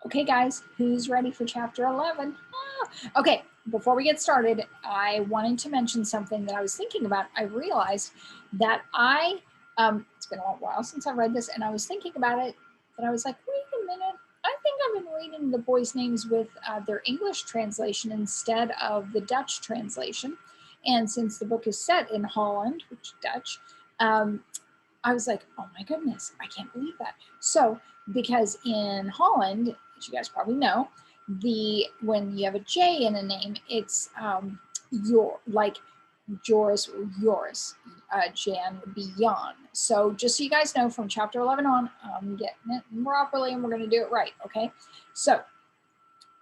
Okay, guys, who's ready for chapter 11? Okay, before we get started, I wanted to mention something that I was thinking about. I realized that it's been a while since I read this, and I was thinking about it, and I was like, wait a minute. I think I've been reading the boys' names with their English translation instead of the Dutch translation. And since the book is set in Holland, which is Dutch, I was like, oh my goodness, I can't believe that. So, because in Holland, as you guys probably know, when you have a J in a name, it's like Joris or Joris. Jan would be Jan. So just so you guys know, from chapter 11 on, I'm getting it properly, and we're going to do it right. Okay. So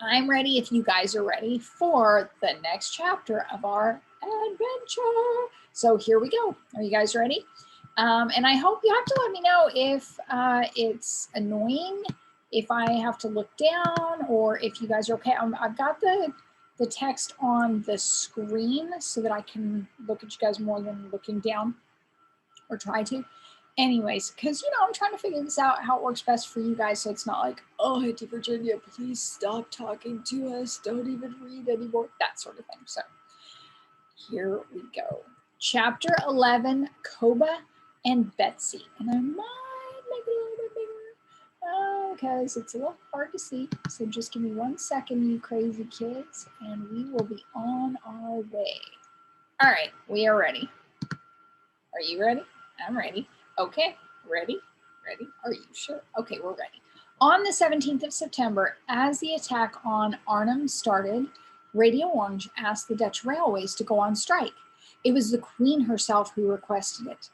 I'm ready if you guys are ready for the next chapter of our adventure. So here we go. Are you guys ready? And I hope you have to let me know if it's annoying, if I have to look down, or if you guys are okay. I've got the text on the screen so that I can look at you guys more than looking down, or try to. Anyways, because, I'm trying to figure this out, how it works best for you guys, so it's not like, oh, Auntie Virginia, please stop talking to us. Don't even read anymore. That sort of thing. So here we go. Chapter 11, Koba and Betsy. And I might make it a little bit bigger because it's a little hard to see. So just give me 1 second, you crazy kids, and we will be on our way. All right, we are ready. Are you ready? I'm ready. Okay, ready? Ready? Are you sure? Okay, we're ready. On the 17th of September, as the attack on Arnhem started, Radio Orange asked the Dutch railways to go on strike. It was the Queen herself who requested it.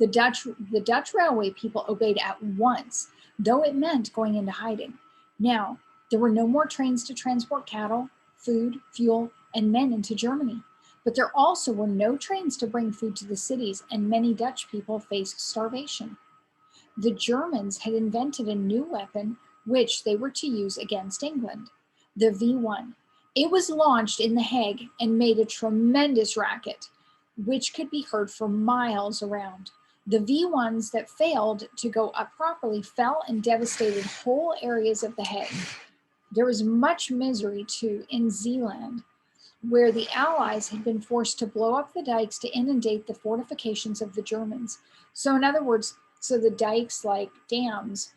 The Dutch railway people obeyed at once, though it meant going into hiding. Now, there were no more trains to transport cattle, food, fuel, and men into Germany. But there also were no trains to bring food to the cities, and many Dutch people faced starvation. The Germans had invented a new weapon which they were to use against England, the V1. It was launched in The Hague and made a tremendous racket, which could be heard for miles around. The V1s that failed to go up properly fell and devastated whole areas of The Hague. There was much misery, too, in Zeeland, where the Allies had been forced to blow up the dikes to inundate the fortifications of the Germans. So in other words, so the dikes like dams.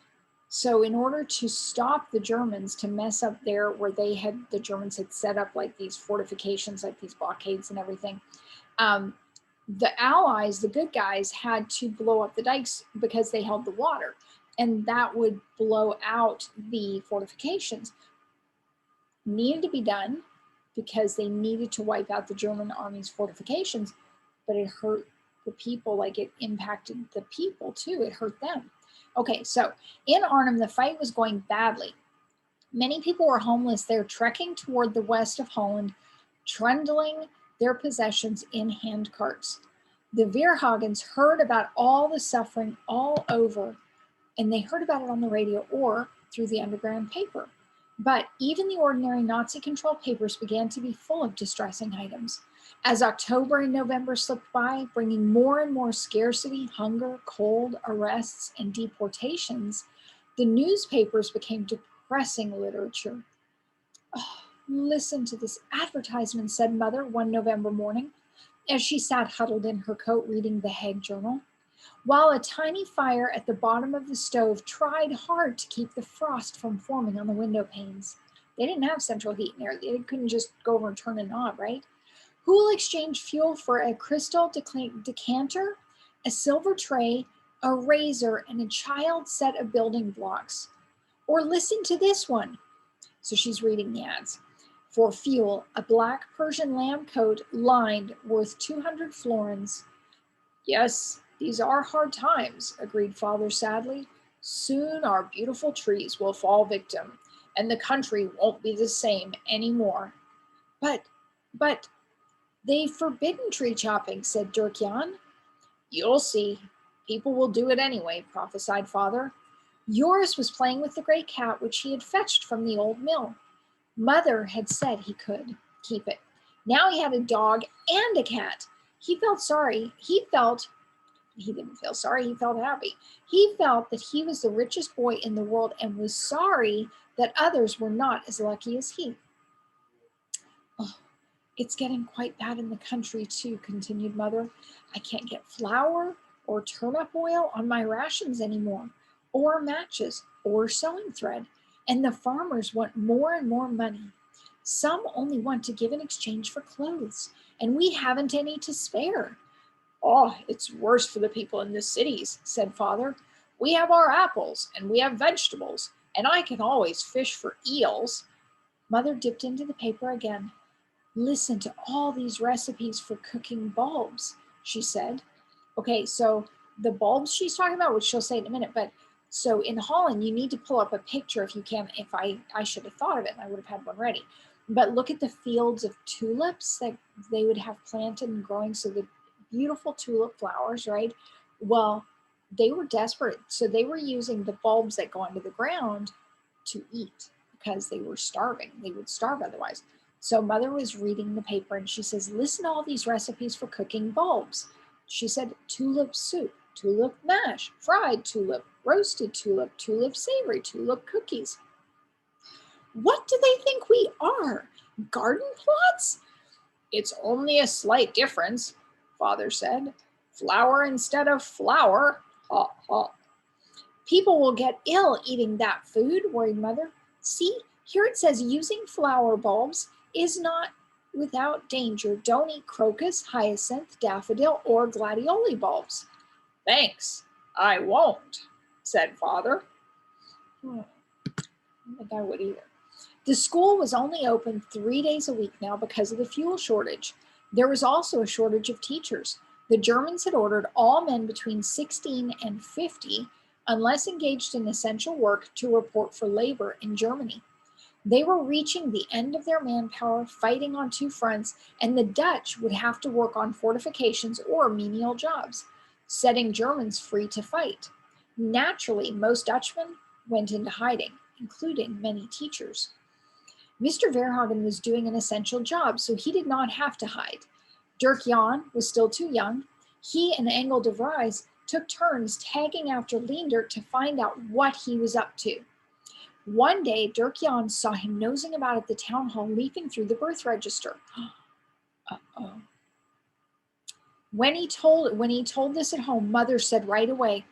So in order to stop the Germans to mess up there where the Germans had set up like these fortifications, like these blockades and everything, the Allies, the good guys, had to blow up the dikes because they held the water, and that would blow out the fortifications. Needed to be done because they needed to wipe out the German army's fortifications, but it hurt the people, like it impacted the people too. It hurt them. Okay, so in Arnhem, the fight was going badly. Many people were homeless there, trekking toward the west of Holland, trundling their possessions in hand carts. The Verhagens heard about all the suffering all over, and they heard about it on the radio or through the underground paper. But even the ordinary Nazi-controlled papers began to be full of distressing items. As October and November slipped by, bringing more and more scarcity, hunger, cold, arrests, and deportations, the newspapers became depressing literature. Oh, listen to this advertisement, said Mother one November morning, as she sat huddled in her coat reading the Hague Journal, while a tiny fire at the bottom of the stove tried hard to keep the frost from forming on the window panes. They didn't have central heat in there. They couldn't just go over and turn a knob, right? Who will exchange fuel for a crystal decanter, a silver tray, a razor, and a child's set of building blocks? Or listen to this one. So she's reading the ads. For fuel, a black Persian lamb coat lined worth 200 florins. Yes, these are hard times, agreed Father sadly. Soon our beautiful trees will fall victim, and the country won't be the same anymore. But, they've forbidden tree chopping, said Dirk Jan. You'll see. People will do it anyway, prophesied Father. Joris was playing with the gray cat which he had fetched from the old mill. Mother had said he could keep it. Now he had a dog and a cat. He felt sorry. He felt He didn't feel sorry, he felt happy. He felt that he was the richest boy in the world and was sorry that others were not as lucky as he. Oh, it's getting quite bad in the country too, continued Mother. I can't get flour or turnip oil on my rations anymore, or matches, or sewing thread, and the farmers want more and more money. Some only want to give in exchange for clothes, and we haven't any to spare. Oh, it's worse for the people in the cities, said Father. We have our apples, and we have vegetables, and I can always fish for eels. Mother dipped into the paper again. Listen to all these recipes for cooking bulbs, she said. Okay, so the bulbs she's talking about, which she'll say in a minute, but so in Holland, you need to pull up a picture if you can. If I should have thought of it and I would have had one ready. But look at the fields of tulips that they would have planted and growing. So the beautiful tulip flowers, right? Well, they were desperate. So they were using the bulbs that go into the ground to eat because they were starving. They would starve otherwise. So Mother was reading the paper and she says, listen to all these recipes for cooking bulbs. She said, tulip soup, tulip mash, fried tulip, roasted tulip, tulip savory, tulip cookies. What do they think we are? Garden plots? It's only a slight difference, Father said. Flour instead of flour. Ha, ha. People will get ill eating that food, worried Mother. See, here it says using flower bulbs is not without danger. Don't eat crocus, hyacinth, daffodil, or gladioli bulbs. Thanks, I won't, said Father. I don't think I would either. The school was only open 3 days a week now because of the fuel shortage. There was also a shortage of teachers. The Germans had ordered all men between 16 and 50, unless engaged in essential work, to report for labor in Germany. They were reaching the end of their manpower, fighting on two fronts, and the Dutch would have to work on fortifications or menial jobs, setting Germans free to fight. Naturally, most Dutchmen went into hiding, including many teachers. Mr. Verhagen was doing an essential job, so he did not have to hide. Dirk Jan was still too young. He and Engel de Vries took turns tagging after Leendert to find out what he was up to. One day, Dirk Jan saw him nosing about at the town hall, leafing through the birth register. Uh-oh. When he told this at home, Mother said right away,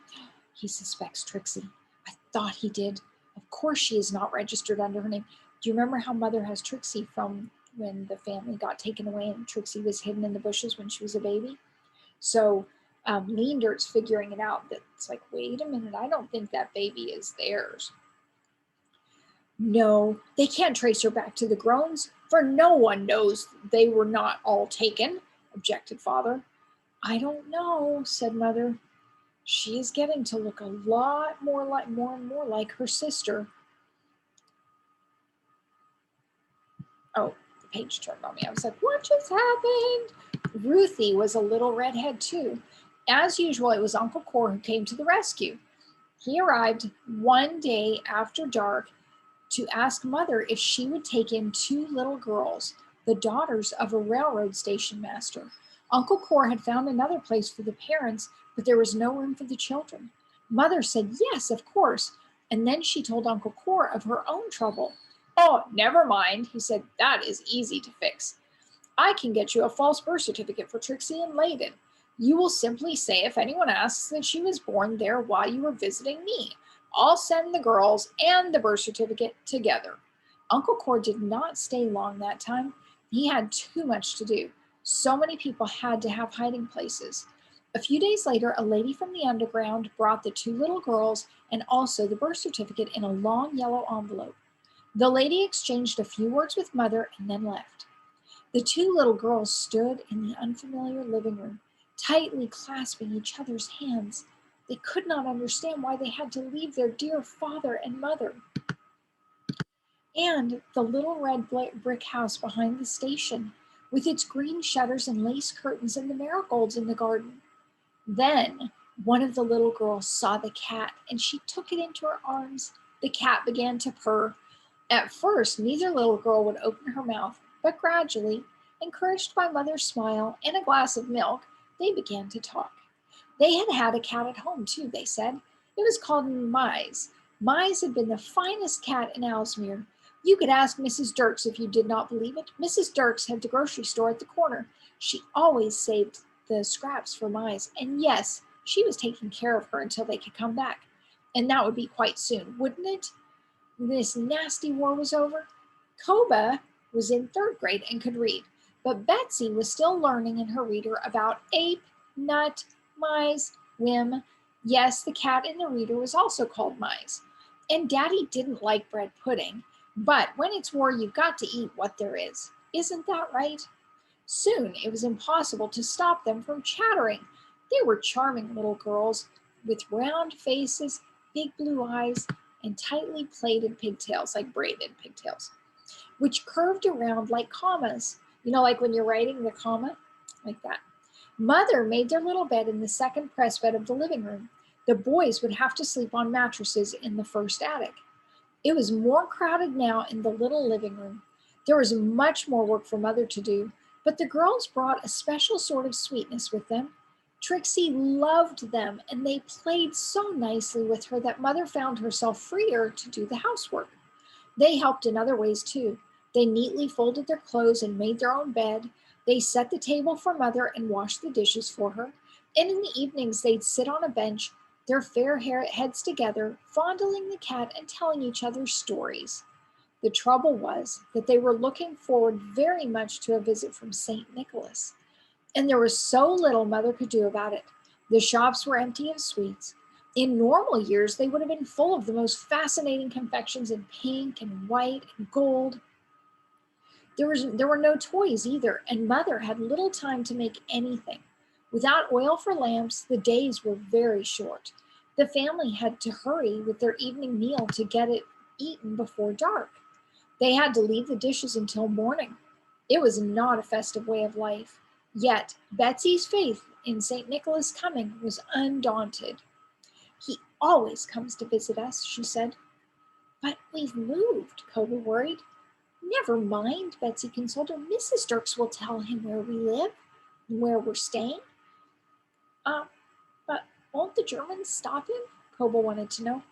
he suspects Trixie. I thought he did. Of course she is not registered under her name. Do you remember how Mother has Trixie from when the family got taken away and Trixie was hidden in the bushes when she was a baby? So Leendert's figuring it out. That it's like, wait a minute, I don't think that baby is theirs. No, they can't trace her back to the Groans, for no one knows they were not all taken, objected Father. I don't know, said Mother. She is getting to look a lot more and more like her sister. Oh, the page turned on me. I was like, what just happened? Ruthie was a little redhead too. As usual, it was Uncle Cor who came to the rescue. He arrived one day after dark to ask Mother if she would take in two little girls, the daughters of a railroad station master. Uncle Cor had found another place for the parents, but there was no room for the children. Mother said, yes, of course. And then she told Uncle Cor of her own trouble. Oh, never mind, he said, that is easy to fix. I can get you a false birth certificate for Trixie in Leyden. You will simply say if anyone asks that she was born there while you were visiting me. I'll send the girls and the birth certificate together. Uncle Cor did not stay long that time. He had too much to do. So many people had to have hiding places. A few days later, a lady from the underground brought the two little girls and also the birth certificate in a long yellow envelope. The lady exchanged a few words with Mother and then left. The two little girls stood in the unfamiliar living room, tightly clasping each other's hands. They could not understand why they had to leave their dear father and mother. And the little red brick house behind the station, with its green shutters and lace curtains and the marigolds in the garden. Then one of the little girls saw the cat and she took it into her arms. The cat began to purr. At first, neither little girl would open her mouth, but gradually, encouraged by Mother's smile and a glass of milk, they began to talk. They had had a cat at home too, they said. It was called Mise. Mise had been the finest cat in Ellesmere. You could ask Mrs. Dirks if you did not believe it. Mrs. Dirks had the grocery store at the corner. She always saved the scraps for Mise. And yes, she was taking care of her until they could come back. And that would be quite soon, wouldn't it? This nasty war was over. Koba was in 3rd grade and could read, but Betsy was still learning in her reader about ape, nut, mise, whim. Yes, the cat in the reader was also called Mise. And Daddy didn't like bread pudding, but when it's war, you've got to eat what there is. Isn't that right? Soon it was impossible to stop them from chattering. They were charming little girls with round faces, big blue eyes, and tightly plaited pigtails, like braided pigtails, which curved around like commas. You know, like when you're writing the comma, like that. Mother made their little bed in the second press bed of the living room. The boys would have to sleep on mattresses in the first attic. It was more crowded now in the little living room. There was much more work for Mother to do, but the girls brought a special sort of sweetness with them. Trixie loved them, and they played so nicely with her that Mother found herself freer to do the housework. They helped in other ways too. They neatly folded their clothes and made their own bed. They set the table for Mother and washed the dishes for her. And in the evenings, they'd sit on a bench, their fair heads together, fondling the cat and telling each other stories. The trouble was that they were looking forward very much to a visit from St. Nicholas. And there was so little Mother could do about it. The shops were empty of sweets. In normal years, they would have been full of the most fascinating confections in pink and white and gold. There were no toys either, and Mother had little time to make anything. Without oil for lamps, the days were very short. The family had to hurry with their evening meal to get it eaten before dark. They had to leave the dishes until morning. It was not a festive way of life. Yet Betsy's faith in St. Nicholas' coming was undaunted. He always comes to visit us, she said. But we've moved, Koba worried. Never mind, Betsy consoled her. Mrs. Dirks will tell him where we live and where we're staying. But won't the Germans stop him? Koba wanted to know.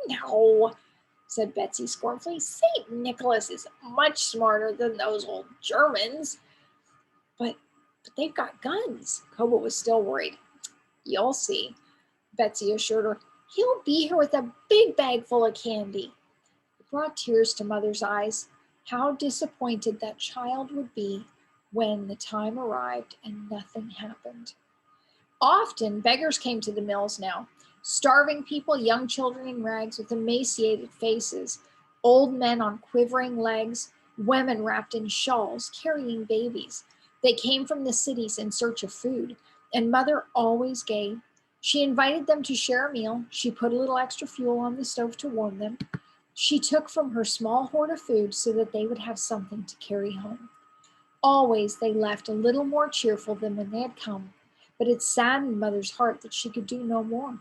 No, said Betsy scornfully. St. Nicholas is much smarter than those old Germans. But they've got guns. Koba was still worried. You'll see, Betsy assured her. He'll be here with a big bag full of candy. It brought tears to Mother's eyes. How disappointed that child would be when the time arrived and nothing happened. Often beggars came to the mills now. Starving people, young children in rags with emaciated faces, old men on quivering legs, women wrapped in shawls, carrying babies. They came from the cities in search of food, and Mother always gave. She invited them to share a meal. She put a little extra fuel on the stove to warm them. She took from her small hoard of food so that they would have something to carry home. Always they left a little more cheerful than when they had come, but it saddened Mother's heart that she could do no more.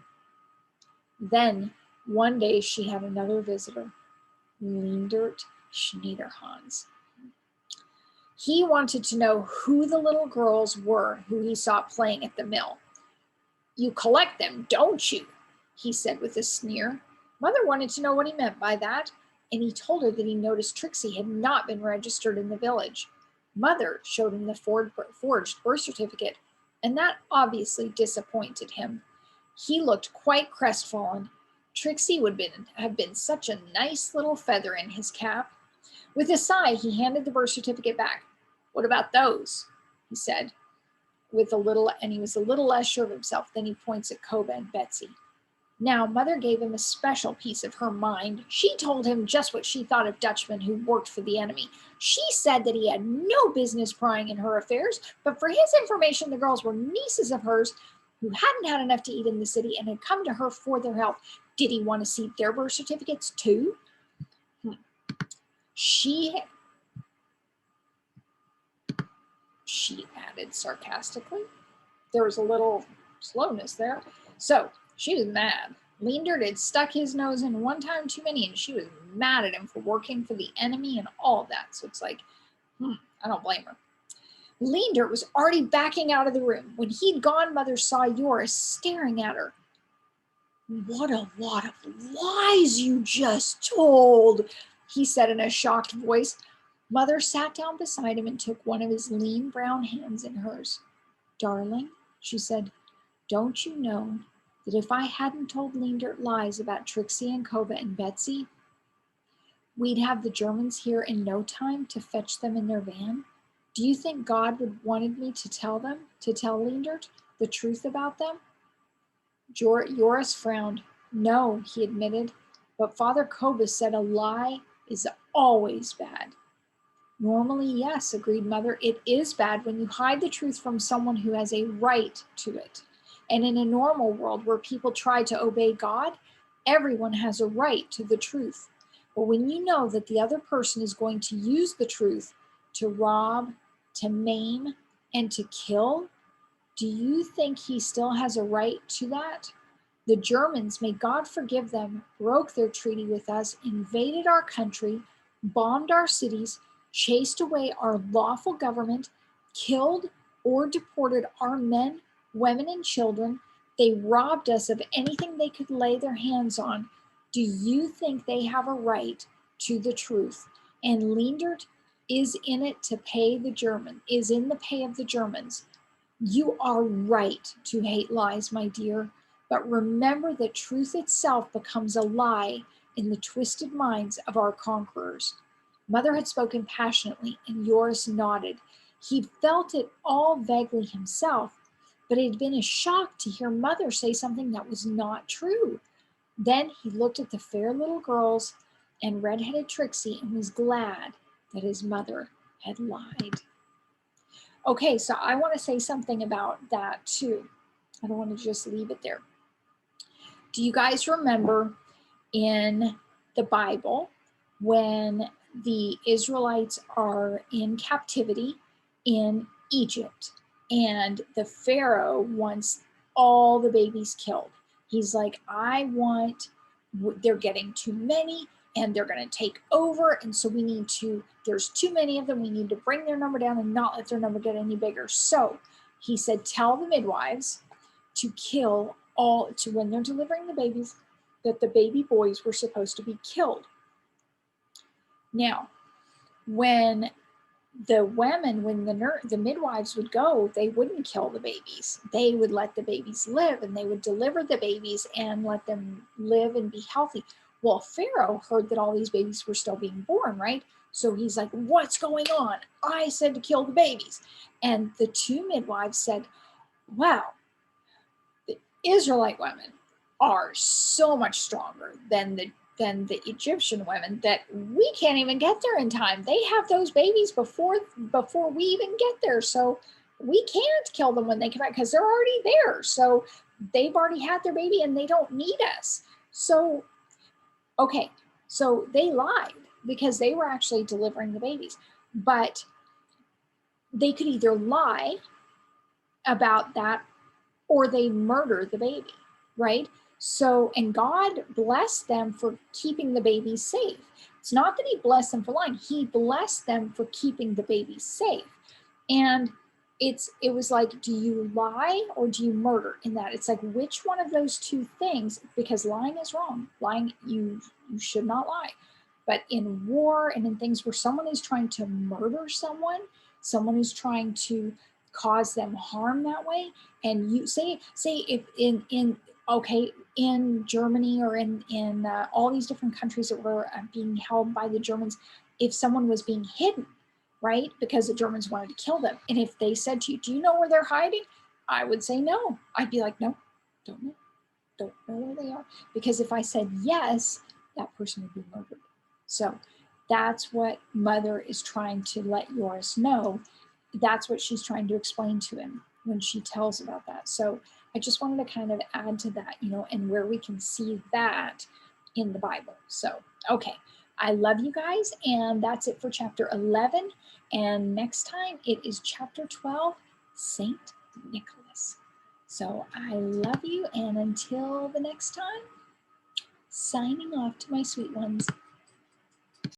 Then, one day she had another visitor, Leendert Schneiderhans. He wanted to know who the little girls were who he saw playing at the mill. You collect them, don't you? He said with a sneer. Mother wanted to know what he meant by that, and he told her that he noticed Trixie had not been registered in the village. Mother showed him the forged birth certificate, and that obviously disappointed him. He looked quite crestfallen. Trixie would have been such a nice little feather in his cap. With a sigh, he handed the birth certificate back. What about those? He said, and he was a little less sure of himself. Then he points at Koba and Betsy. Now, Mother gave him a special piece of her mind. She told him just what she thought of Dutchmen who worked for the enemy. She said that he had no business prying in her affairs, but for his information, the girls were nieces of hers who hadn't had enough to eat in the city and had come to her for their help. Did he want to see their birth certificates too? She added sarcastically. There was a little slowness there. So she was mad. Leendert had stuck his nose in one time too many, and she was mad at him for working for the enemy and all of that. So it's like, I don't blame her. Leander was already backing out of the room. When he'd gone, Mother saw Joris staring at her. "What a lot of lies you just told," he said in a shocked voice. Mother sat down beside him and took one of his lean brown hands in hers. "Darling," she said, "don't you know that if I hadn't told Leander lies about Trixie and Koba and Betsy, we'd have the Germans here in no time to fetch them in their van? Do you think God would wanted me to tell Leendert the truth about them?" Joris frowned. "No," he admitted, "but Father Koba said a lie is always bad." "Normally, yes," agreed Mother. "It is bad when you hide the truth from someone who has a right to it. And in a normal world where people try to obey God, everyone has a right to the truth. But when you know that the other person is going to use the truth to rob, to maim, and to kill, do you think he still has a right to that? The Germans, may God forgive them, broke their treaty with us, invaded our country, bombed our cities, chased away our lawful government, killed or deported our men, women, and children. They robbed us of anything they could lay their hands on. Do you think they have a right to the truth? And Leendert is in it to pay the German, is in the pay of the Germans. You are right to hate lies, my dear, but remember that truth itself becomes a lie in the twisted minds of our conquerors." Mother had spoken passionately, and Joris nodded. He'd felt it all vaguely himself, but it had been a shock to hear Mother say something that was not true. Then he looked at the fair little girls and red-headed Trixie and was glad that his mother had lied. Okay, so I want to say something about that too. I don't want to just leave it there. Do you guys remember in the Bible when the Israelites are in captivity in Egypt and the Pharaoh wants all the babies killed? He's like, they're getting too many and they're going to take over. And so there's too many of them. We need to bring their number down and not let their number get any bigger. So he said, tell the midwives to kill when they're delivering the babies, that the baby boys were supposed to be killed. Now, when the midwives would go, they wouldn't kill the babies. They would let the babies live, and they would deliver the babies and let them live and be healthy. Well, Pharaoh heard that all these babies were still being born, right? So he's like, what's going on? I said to kill the babies. And the two midwives said, wow, the Israelite women are so much stronger than the Egyptian women that we can't even get there in time. They have those babies before we even get there. So we can't kill them when they come back because they're already there. So they've already had their baby and they don't need us. So, okay, so they lied because they were actually delivering the babies. But they could either lie about that or they murder the baby, right? So, and God blessed them for keeping the babies safe. It's not that he blessed them for lying. He blessed them for keeping the babies safe. And it was like, do you lie or do you murder in that? It's like, which one of those two things, because lying is wrong. Lying, you should not lie. But in war and in things where someone is trying to murder someone is trying to cause them harm that way, and you say if in Germany or in all these different countries that were being held by the Germans, if someone was being hidden, right, because the Germans wanted to kill them, and if they said to you, do you know where they're hiding? I would say no. I'd be like, no, don't know where they are, because if I said yes, that person would be murdered. So that's what Mother is trying to let Joris know. That's what she's trying to explain to him when she tells about that. So I just wanted to kind of add to that, and where we can see that in the Bible. So, okay, I love you guys, and that's it for chapter 11. And next time it is chapter 12, Saint Nicholas. So I love you, and until the next time, signing off to my sweet ones.